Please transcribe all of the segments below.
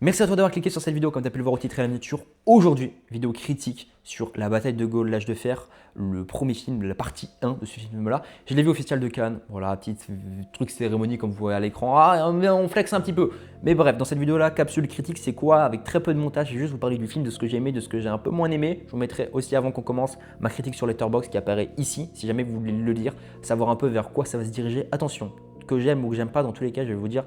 Merci à toi d'avoir cliqué sur cette vidéo comme tu as pu le voir au titre et à la miniature. Aujourd'hui, vidéo critique sur la bataille de Gaulle, l'âge de fer, le premier film, la partie 1 de ce film-là. Je l'ai vu au Festival de Cannes, voilà, petite truc cérémonie comme vous voyez à l'écran. Ah, on flex un petit peu. Mais bref, dans cette vidéo-là, capsule critique, c'est quoi? Avec très peu de montage, je vais juste vous parler du film, de ce que j'ai aimé, de ce que j'ai un peu moins aimé. Je vous mettrai aussi avant qu'on commence ma critique sur Letterboxd qui apparaît ici, si jamais vous voulez le lire, savoir un peu vers quoi ça va se diriger. Attention, que j'aime ou que j'aime pas, dans tous les cas, je vais vous dire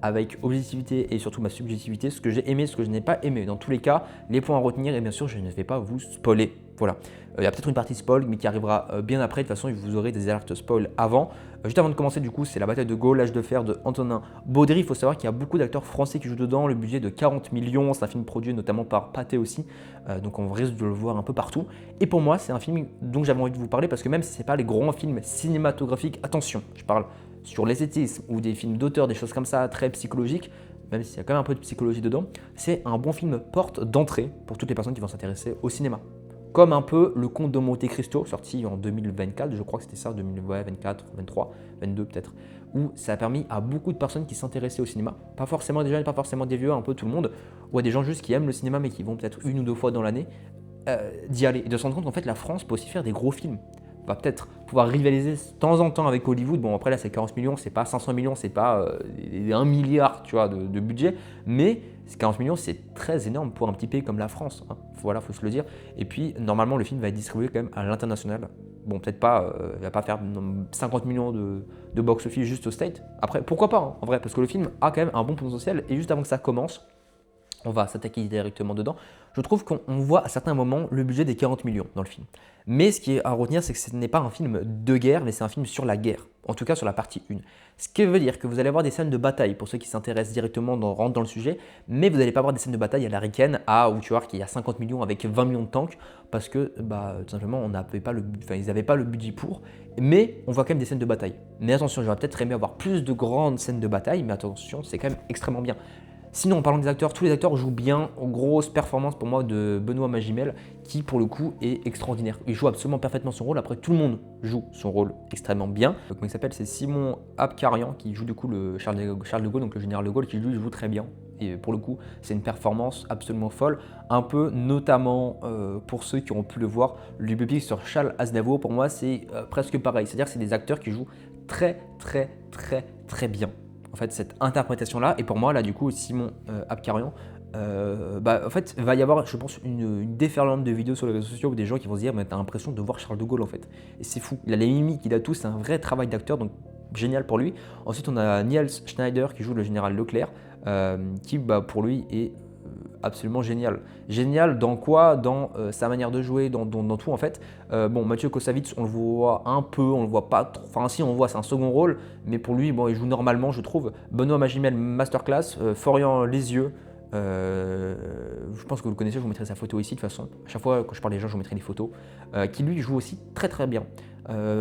avec objectivité et surtout ma subjectivité, ce que j'ai aimé, ce que je n'ai pas aimé. Dans tous les cas, les points à retenir, et bien sûr, je ne vais pas vous spoiler. Voilà. Il y a peut-être une partie spoil, mais qui arrivera bien après. De toute façon, vous aurez des alertes spoil avant. Juste avant de commencer, du coup, c'est la bataille de Gaulle, l'âge de fer de Antonin Baudry. Il faut savoir qu'il y a beaucoup d'acteurs français qui jouent dedans. Le budget de 40 millions. C'est un film produit notamment par Pathé aussi. Donc on risque de le voir un peu partout. Et pour moi, c'est un film dont j'avais envie de vous parler parce que même si ce n'est pas les grands films cinématographiques, attention, je parle sur l'esthétisme ou des films d'auteur, des choses comme ça, très psychologiques, même s'il y a quand même un peu de psychologie dedans, c'est un bon film porte d'entrée pour toutes les personnes qui vont s'intéresser au cinéma. Comme un peu Le Comte de Monte Cristo, sorti en 2024, je crois que c'était ça, 2024, 23, 22 peut-être, où ça a permis à beaucoup de personnes qui s'intéressaient au cinéma, pas forcément des jeunes, pas forcément des vieux, un peu tout le monde, ou à des gens juste qui aiment le cinéma mais qui vont peut-être une ou deux fois dans l'année, d'y aller et de se rendre compte qu'en fait la France peut aussi faire des gros films. Va peut-être pouvoir rivaliser de temps en temps avec Hollywood. Bon, après là, c'est 40 millions, c'est pas 500 millions, c'est pas 1 milliard tu vois, de budget, mais 40 millions, c'est très énorme pour un petit pays comme la France. Hein. Voilà, faut se le dire. Et puis, normalement, le film va être distribué quand même à l'international. Bon, peut-être pas, il va pas faire 50 millions de box-office juste au State. Après, pourquoi pas, hein, en vrai, parce que le film a quand même un bon potentiel. Et juste avant que ça commence, on va s'attaquer directement dedans. Je trouve qu'on voit à certains moments le budget des 40 millions dans le film. Mais ce qui est à retenir, c'est que ce n'est pas un film de guerre, mais c'est un film sur la guerre, en tout cas sur la partie 1. Ce qui veut dire que vous allez avoir des scènes de bataille pour ceux qui s'intéressent directement, rentrent dans le sujet, mais vous n'allez pas avoir des scènes de bataille à l'américaine, où tu vois qu'il y a 50 millions avec 20 millions de tanks, parce que tout simplement ils n'avaient pas le budget pour, mais on voit quand même des scènes de bataille. Mais attention, j'aurais peut-être aimé avoir plus de grandes scènes de bataille, mais attention, c'est quand même extrêmement bien. Sinon, en parlant des acteurs, tous les acteurs jouent bien. Grosse performance pour moi de Benoît Magimel, qui pour le coup est extraordinaire. Il joue absolument parfaitement son rôle. Après, tout le monde joue son rôle extrêmement bien. Comment il s'appelle? C'est Simon Abkarian qui joue du coup le Charles de Gaulle, donc le général de Gaulle, qui lui joue très bien. Et pour le coup, c'est une performance absolument folle. Un peu, notamment pour ceux qui ont pu le voir, le biopic sur Charles Aznavour, pour moi, c'est presque pareil. C'est-à-dire que c'est des acteurs qui jouent très, très, très, très bien. En fait, cette interprétation-là, et pour moi, là, du coup, Simon Abkarian, en fait, va y avoir, je pense, une déferlante de vidéos sur les réseaux sociaux où des gens qui vont se dire, mais t'as l'impression de voir Charles de Gaulle, en fait. Et c'est fou. Il a les mimiques, il a tout, c'est un vrai travail d'acteur, donc génial pour lui. Ensuite, on a Niels Schneider qui joue le général Leclerc, qui, pour lui, est absolument génial. Génial dans quoi? Dans sa manière de jouer, dans tout en fait. Mathieu Kassovitz, on le voit un peu, on le voit pas trop. Enfin, si on le voit, c'est un second rôle, mais pour lui, il joue normalement, je trouve. Benoît Magimel, masterclass. Florian Lisieux, je pense que vous le connaissez, je vous mettrai sa photo ici de toute façon. À chaque fois que je parle des gens, je vous mettrai des photos. Qui lui joue aussi très très bien.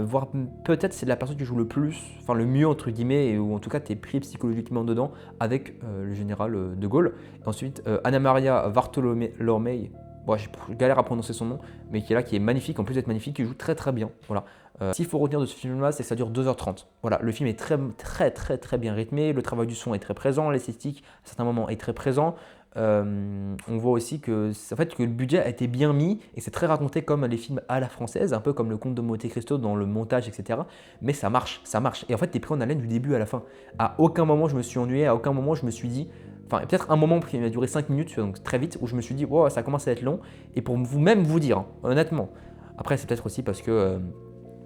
Voire peut-être c'est la personne qui joue le plus, enfin le mieux entre guillemets, ou en tout cas tu es pris psychologiquement dedans avec le général de Gaulle. Et ensuite Anna Maria Vartolomei, je galère à prononcer son nom, mais qui est là, qui est magnifique, en plus d'être magnifique, qui joue très très bien. Voilà. S'il faut retenir de ce film-là, c'est que ça dure 2h30. Voilà, le film est très très très très bien rythmé, le travail du son est très présent, l'esthétique à certains moments est très présent. On voit aussi que, en fait, que le budget a été bien mis et c'est très raconté comme les films à la française, un peu comme le Comte de Monte Cristo dans le montage, etc. Mais ça marche, ça marche. Et en fait, tu es pris en haleine du début à la fin. À aucun moment je me suis ennuyé, à aucun moment je me suis dit, enfin, peut-être un moment qui a duré 5 minutes, donc très vite, où je me suis dit, wow, ça commence à être long. Et pour vous-même vous dire, hein, honnêtement, après, c'est peut-être aussi parce que.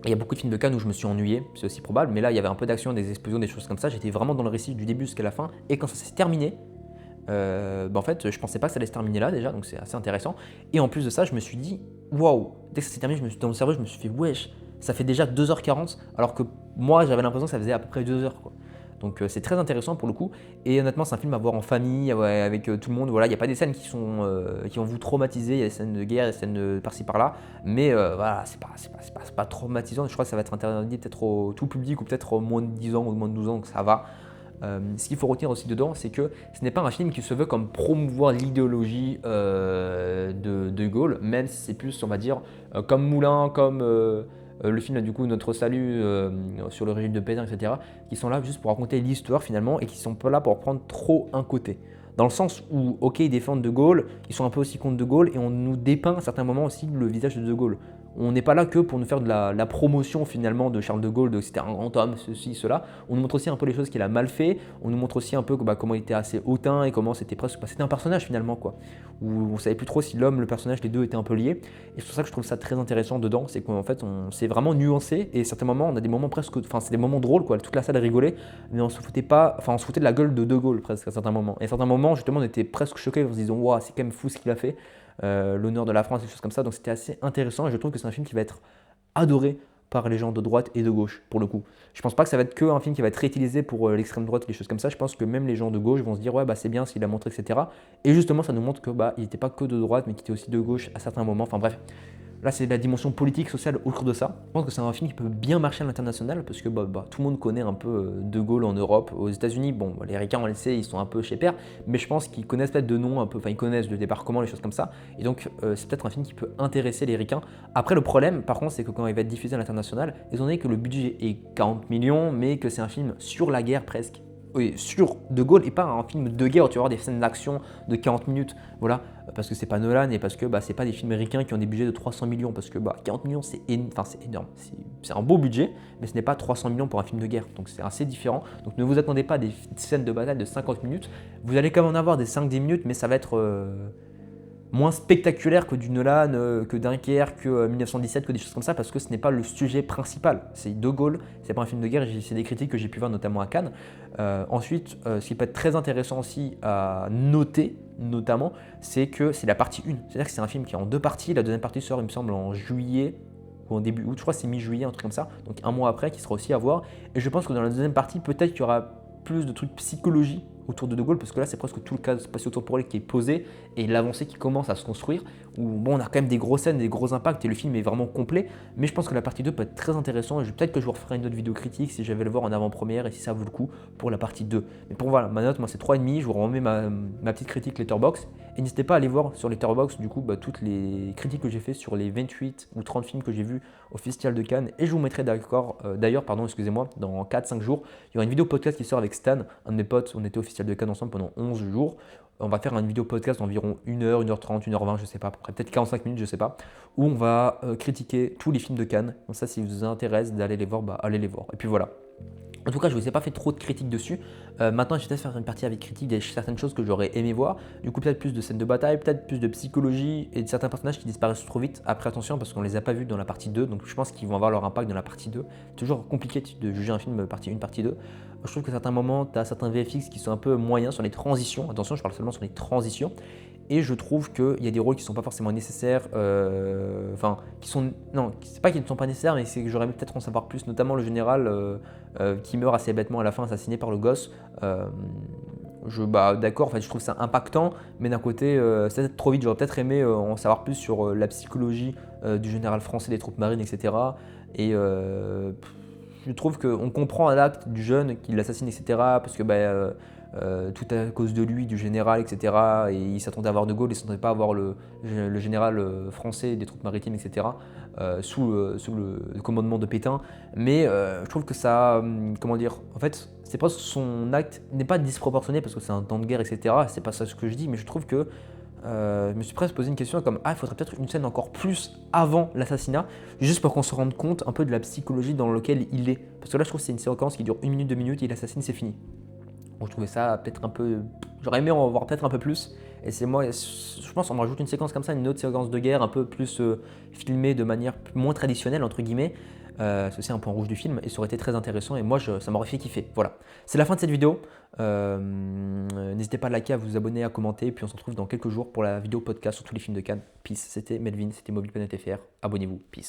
Il y a beaucoup de films de Cannes où je me suis ennuyé, c'est aussi probable, mais là il y avait un peu d'action, des explosions, des choses comme ça. J'étais vraiment dans le récit du début jusqu'à la fin, et quand ça s'est terminé, en fait, je pensais pas que ça allait se terminer là déjà, donc c'est assez intéressant. Et en plus de ça, je me suis dit, waouh, dès que ça s'est terminé, dans mon cerveau, je me suis fait, wesh, ça fait déjà 2h40, alors que moi j'avais l'impression que ça faisait à peu près 2 heures, quoi. Donc c'est très intéressant pour le coup. Et honnêtement, c'est un film à voir en famille, avec tout le monde. Voilà, il n'y a pas des scènes qui vont vous traumatiser. Il y a des scènes de guerre, des scènes par-ci par-là. Mais voilà, c'est pas traumatisant. Je crois que ça va être interdit peut-être au tout public ou peut-être au moins de 10 ans ou moins de 12 ans, donc ça va. Ce qu'il faut retenir aussi dedans, c'est que ce n'est pas un film qui se veut comme promouvoir l'idéologie de Gaulle, même si c'est plus, on va dire, comme Moulin, comme le film du coup Notre Salut sur le régime de Pétain, etc., qui sont là juste pour raconter l'histoire finalement et qui sont pas là pour prendre trop un côté. dans le sens où, ok, ils défendent De Gaulle, ils sont un peu aussi contre De Gaulle, et on nous dépeint à certains moments aussi le visage de De Gaulle. On n'est pas là que pour nous faire de la promotion finalement de Charles de Gaulle, de c'était un grand homme, ceci, cela. On nous montre aussi un peu les choses qu'il a mal fait, on nous montre aussi un peu comment il était assez hautain et comment c'était presque. C'était un personnage finalement, quoi. Où on savait plus trop si l'homme, le personnage, les deux étaient un peu liés. Et c'est pour ça que je trouve ça très intéressant dedans, c'est qu'en fait on s'est vraiment nuancé, et à certains moments on a des moments presque. Enfin, c'est des moments drôles, quoi. Toute la salle rigolait, mais on se foutait pas. Enfin, on se foutait de la gueule de Gaulle presque à certains moments. Et à certains moments, justement, on était presque choqués en se disant, waouh, c'est quand même fou ce qu'il a fait. L'honneur de la France, des choses comme ça. Donc c'était assez intéressant, et je trouve que c'est un film qui va être adoré par les gens de droite et de gauche, pour le coup. Je pense pas que ça va être que un film qui va être réutilisé pour l'extrême droite, des choses comme ça. Je pense que même les gens de gauche vont se dire, ouais, bah c'est bien ce qu'il a montré, etc. Et justement, ça nous montre que il n'était pas que de droite, mais qu'il était aussi de gauche à certains moments. Enfin bref, là, c'est la dimension politique, sociale autour de ça. Je pense que c'est un film qui peut bien marcher à l'international, parce que tout le monde connaît un peu De Gaulle en Europe. Aux États-Unis, bon, les Américains, on le sait, ils sont un peu chez père, mais je pense qu'ils connaissent peut-être de noms un peu, enfin, ils connaissent le débarquement, les choses comme ça. Et donc, c'est peut-être un film qui peut intéresser les Ricains. Après, le problème, par contre, c'est que quand il va être diffusé à l'international, étant donné que le budget est 40 millions, mais que c'est un film sur la guerre presque, oui, sur De Gaulle, et pas un film de guerre où tu vas avoir des scènes d'action de 40 minutes, voilà, parce que c'est pas Nolan, et parce que c'est pas des films américains qui ont des budgets de 300 millions, parce que 40 millions c'est énorme, c'est un beau budget, mais ce n'est pas 300 millions pour un film de guerre, donc c'est assez différent. Donc ne vous attendez pas à des scènes de bataille de 50 minutes, vous allez quand même en avoir des 5-10 minutes, mais ça va être moins spectaculaire que du Nolan, que Dunkerque, que 1917, que des choses comme ça, parce que ce n'est pas le sujet principal. C'est De Gaulle, c'est pas un film de guerre, c'est des critiques que j'ai pu voir notamment à Cannes. Ensuite, ce qui peut être très intéressant aussi à noter, notamment, c'est que c'est la partie 1. C'est-à-dire que c'est un film qui est en 2 parties. La deuxième partie sort, il me semble, en juillet ou en début août, je crois que c'est mi-juillet, un truc comme ça, donc un mois après, qui sera aussi à voir. Et je pense que dans la deuxième partie, peut-être qu'il y aura plus de trucs psychologie autour de Gaulle, parce que là c'est presque tout le cas spatio-temporel qui est posé et l'avancée qui commence à se construire, où bon, on a quand même des grosses scènes, des gros impacts, et le film est vraiment complet, mais je pense que la partie 2 peut être très intéressante, et peut-être que je vous referai une autre vidéo critique si j'avais le voir en avant-première et si ça vaut le coup pour la partie 2. Mais pour voilà, ma note, moi c'est 3,5, je vous remets ma petite critique Letterboxd, et n'hésitez pas à aller voir sur Letterboxd du coup toutes les critiques que j'ai fait sur les 28 ou 30 films que j'ai vus au Festival de Cannes, et je vous mettrai d'ailleurs, excusez-moi, dans 4-5 jours, il y aura une vidéo podcast qui sort avec Stan, un de mes potes, on était au Festival de Cannes ensemble pendant 11 jours. On va faire une vidéo podcast d'environ 1h, 1h30, 1h20, je sais pas, à peu près, peut-être 45 minutes, je sais pas, où on va critiquer tous les films de Cannes. Donc ça, si vous intéresse d'aller les voir, allez les voir. Et puis voilà. En tout cas, je ne vous ai pas fait trop de critiques dessus. Maintenant, je vais peut-être faire une partie avec critique de certaines choses que j'aurais aimé voir. Du coup, peut-être plus de scènes de bataille, peut-être plus de psychologie et de certains personnages qui disparaissent trop vite. Après, attention, parce qu'on ne les a pas vus dans la partie 2. Donc, je pense qu'ils vont avoir leur impact dans la partie 2. Toujours compliqué de juger un film partie 1, partie 2. Je trouve que certains moments, tu as certains VFX qui sont un peu moyens sur les transitions. Attention, je parle seulement sur les transitions. Et je trouve qu'il y a des rôles qui ne sont pas forcément nécessaires, non, c'est pas qu'ils ne sont pas nécessaires, mais c'est que j'aurais aimé peut-être en savoir plus, notamment le général qui meurt assez bêtement à la fin, assassiné par le gosse. D'accord, en fait, je trouve ça impactant, mais d'un côté, c'est peut-être trop vite, j'aurais peut-être aimé en savoir plus sur la psychologie du général français des troupes marines, etc. Et je trouve qu'on comprend à l'acte du jeune qui l'assassine, etc. Parce que tout à cause de lui, du général, etc. Et il s'attendait à avoir De Gaulle, il ne s'attendait pas à avoir le général français des troupes maritimes, etc. Sous le commandement de Pétain. Mais je trouve que ça, comment dire, en fait, c'est pas son acte n'est pas disproportionné parce que c'est un temps de guerre, etc. C'est pas ça ce que je dis, mais je trouve que je me suis presque posé une question comme il faudrait peut-être une scène encore plus avant l'assassinat, juste pour qu'on se rende compte un peu de la psychologie dans laquelle il est. Parce que là, je trouve que c'est une séquence qui dure 1 minute, 2 minutes, et il assassine, c'est fini. Bon, je trouvais ça peut-être un peu. J'aurais aimé en voir peut-être un peu plus. Et c'est moi, je pense qu'on me rajoute une séquence comme ça, une autre séquence de guerre un peu plus filmée de manière moins traditionnelle, entre guillemets. C'est aussi un point rouge du film, et ça aurait été très intéressant, et moi ça m'aurait fait kiffer. Voilà, c'est la fin de cette vidéo. N'hésitez pas à liker, à vous abonner, à commenter, puis on se retrouve dans quelques jours pour la vidéo podcast sur tous les films de Cannes. Peace, c'était Melvin, c'était mobile.fr, abonnez-vous, peace.